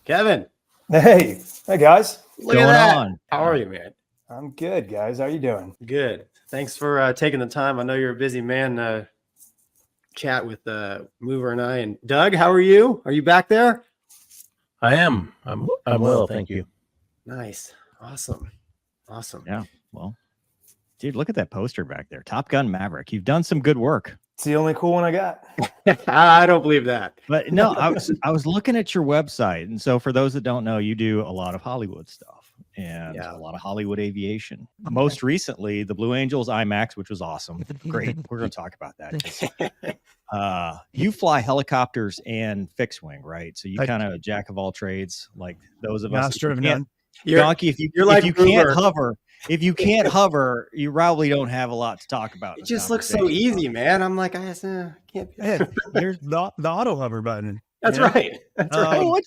Kevin. Hey guys. Look at that. How are you, man? I'm good, guys. How you doing? Good. Thanks for taking the time. I know you're a busy man. Chat with Mover and I. And Doug, how are you? Are you back there? I am. I'm well, thank you. Nice. Awesome. Yeah. Well, dude, look at that poster back there. Top Gun Maverick. You've done some good work. It's the only cool one I got. I don't believe that. But no, I was looking at your website. And so for those that don't know, you do a lot of Hollywood stuff and a lot of Hollywood aviation. Most recently, the Blue Angels IMAX, which was awesome. Great. We're going to talk about that. You fly helicopters and fixed wing, right? So you kind of a jack of all trades, like those of us. Master of none. Gonky, if you can't hover, you probably don't have a lot to talk about. It just looks so easy, man. I'm like, I can't. There's the auto hover button. That's right. That's right.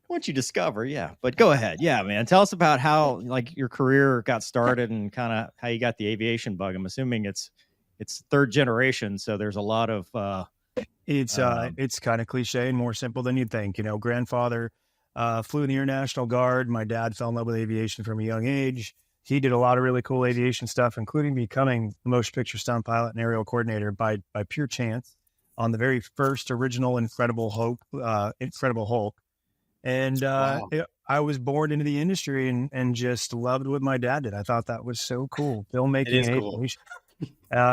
Once you discover, yeah. But go ahead, yeah, man. Tell us about how your career got started and kind of how you got the aviation bug. I'm assuming it's third generation, so there's a lot of. It's kind of cliche and more simple than you'd think. Grandfather flew in the Air National Guard. My dad fell in love with aviation from a young age. He did a lot of really cool aviation stuff, including becoming the motion picture stunt pilot and aerial coordinator by pure chance on the very first original Incredible Hulk. And I was born into the industry and just loved what my dad did. I thought that was so cool. Filmmaking. It is cool.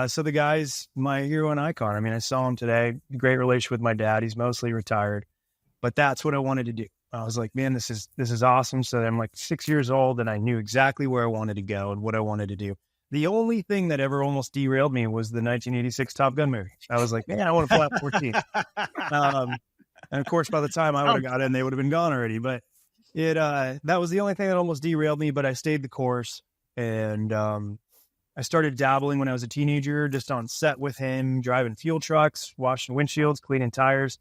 So the guy's my hero and icon. I mean, I saw him today. Great relationship with my dad. He's mostly retired, but that's what I wanted to do. I was like, man, this is awesome. So I'm like 6 years old and I knew exactly where I wanted to go and what I wanted to do. The only thing that ever almost derailed me was the 1986 Top Gun movie. I was like, man, I want to fly F-14. And of course, by the time I would have got in, they would have been gone already. But that was the only thing that almost derailed me. But I stayed the course, and I started dabbling when I was a teenager, just on set with him, driving fuel trucks, washing windshields, cleaning tires.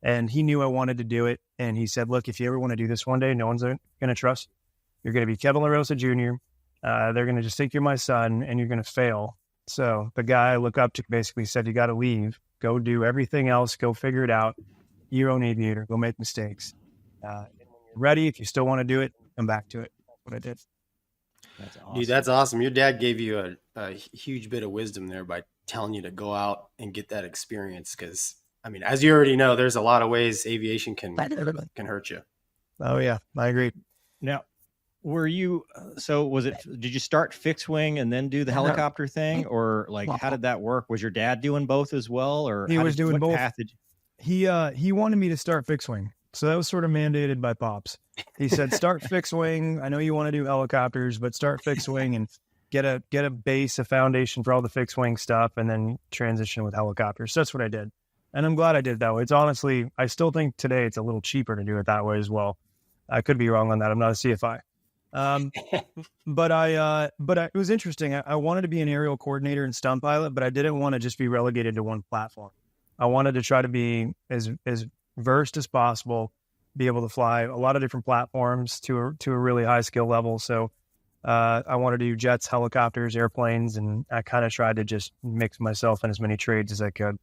And he knew I wanted to do it. And he said, look, if you ever want to do this one day, no one's going to trust you. You're going to be Kevin LaRosa Jr. They're going to just think you're my son, and you're going to fail. So the guy I look up to basically said, you got to leave, go do everything else, go figure it out. You're your own aviator, go make mistakes. And when you're ready, if you still want to do it, come back to it. That's what I did. That's awesome. Dude, that's awesome. Your dad gave you a huge bit of wisdom there by telling you to go out and get that experience. Because, I mean, as you already know, there's a lot of ways aviation can hurt you. Oh, yeah, I agree. Now, did you start fixed wing and then do the helicopter thing? Or how did that work? Was your dad doing both as well? Or he was doing both. Path did you... He wanted me to start fixed wing. So that was sort of mandated by Pops. He said, start fixed wing. I know you want to do helicopters, but start fixed wing and get a base, a foundation for all the fixed wing stuff, and then transition with helicopters. So that's what I did. And I'm glad I did it that way. It's honestly, I still think today it's a little cheaper to do it that way as well. I could be wrong on that. I'm not a CFI. But it was interesting. I wanted to be an aerial coordinator and stunt pilot, but I didn't want to just be relegated to one platform. I wanted to try to be as versed as possible, be able to fly a lot of different platforms to a really high skill level. So I wanted to do jets, helicopters, airplanes, and I kind of tried to just mix myself in as many trades as I could.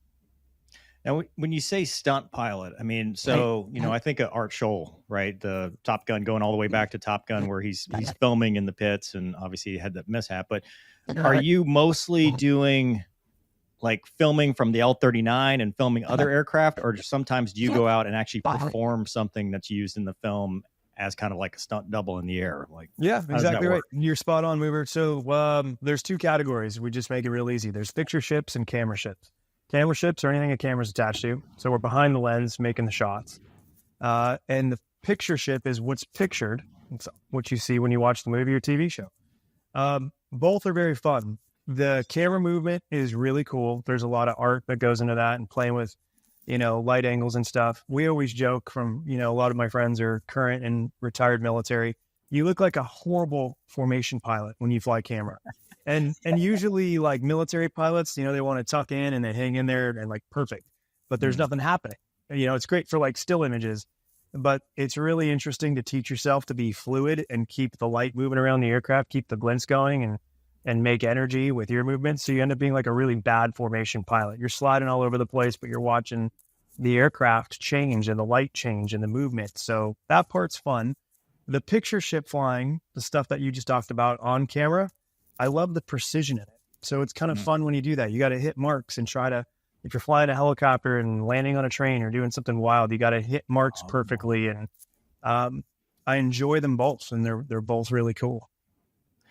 Now, when you say stunt pilot, I mean, so, I think of Art Scholl, right? The Top Gun, going all the way back to Top Gun, where he's filming in the pits, and obviously he had that mishap. But are you mostly doing filming from the L-39 and filming other aircraft, or sometimes do you go out and actually perform something that's used in the film as kind of like a stunt double in the air? Yeah, exactly right. You're spot on, Mover. So there's two categories. We just make it real easy. There's picture ships and camera ships. Camera ships are anything a camera's attached to. So we're behind the lens making the shots. And the picture ship is what's pictured. It's what you see when you watch the movie or TV show. Both are very fun. The camera movement is really cool. There's a lot of art that goes into that and playing with, light angles and stuff. We always joke from, a lot of my friends are current and retired military. You look like a horrible formation pilot when you fly camera. And usually military pilots, they want to tuck in and they hang in there and perfect, but there's nothing happening. It's great for still images, but it's really interesting to teach yourself to be fluid and keep the light moving around the aircraft, keep the glints going and make energy with your movements. So you end up being a really bad formation pilot. You're sliding all over the place, but you're watching the aircraft change and the light change and the movement. So that part's fun. The picture ship flying, the stuff that you just talked about on camera, I love the precision in it. So it's kind of fun when you do that. You got to hit marks and try to, if you're flying a helicopter and landing on a train or doing something wild, you got to hit marks perfectly. And I enjoy them both, and they're both really cool.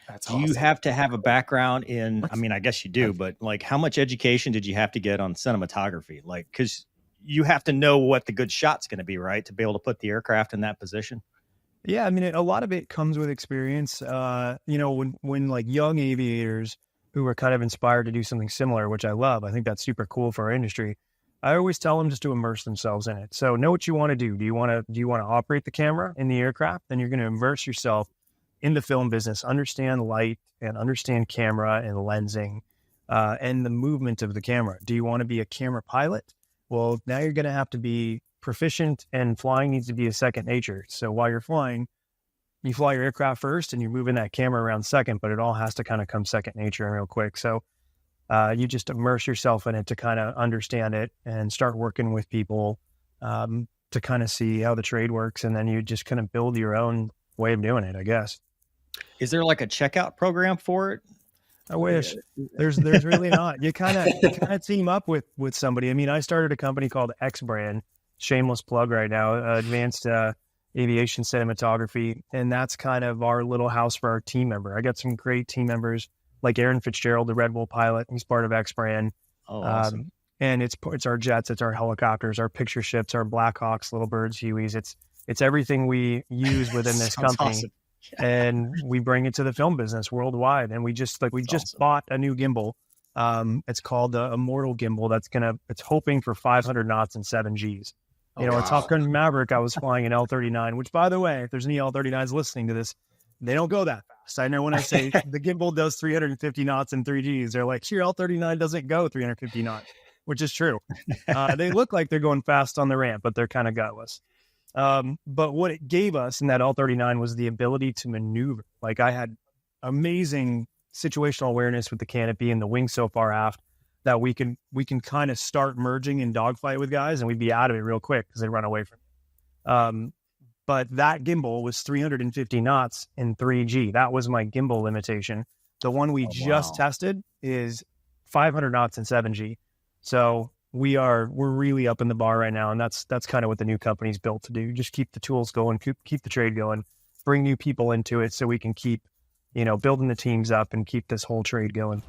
That's Do you have to have a background in, I mean, I guess you do, but like how much education did you have to get on cinematography? Like, because you have to know what the good shot's going to be, right? To be able to put the aircraft in that position. Yeah, I mean, a lot of it comes with experience. You know, when like young aviators who are kind of inspired to do something similar, which I love, I think that's super cool for our industry. I always tell them just to immerse themselves in it. So know what you want to do. Do you want to operate the camera in the aircraft? Then you're going to immerse yourself in the film business, understand light and understand camera and lensing, and the movement of the camera. Do you want to be a camera pilot? Well, now you're going to have to be proficient, and flying needs to be a second nature. So while you're flying, you fly your aircraft first and you're moving that camera around second, but it all has to kind of come second nature and real quick. So you just immerse yourself in it to kind of understand it and start working with people to kind of see how the trade works. And then you just kind of build your own way of doing it, I guess. Is there like a checkout program for it? I wish. There's really not. You kind of team up with somebody. I mean, I started a company called X Brand, shameless plug right now, advanced aviation cinematography. And that's kind of our little house for our team member. I got some great team members like Aaron Fitzgerald, the Red Bull pilot. He's part of X Brand. Oh, awesome. And it's our jets, it's our helicopters, our picture ships, our Blackhawks, Little Birds, Hueys. It's everything we use within this company. Awesome. Yeah. And we bring it to the film business worldwide. And we just awesome. Bought a new gimbal. It's called the Immortal gimbal. It's hoping for 500 knots and 7 Gs. You know, wow. A Top Gun Maverick, I was flying an L39, which, by the way, if there's any L39s listening to this, they don't go that fast. I know when I say the gimbal does 350 knots and 3 Gs, they're like, your L39 doesn't go 350 knots, which is true. They look like they're going fast on the ramp, but they're kind of gutless. But what it gave us in that L39 was the ability to maneuver. Like, I had amazing situational awareness with the canopy and the wing so far aft that we can kind of start merging in dogfight with guys, and we'd be out of it real quick because they run away from it. But that gimbal was 350 knots in 3G. That was my gimbal limitation. The one we just tested is 500 knots in 7G. So we're really up in the bar right now. And that's kind of what the new company's built to do. Just keep the tools going, keep the trade going, bring new people into it so we can keep, building the teams up and keep this whole trade going.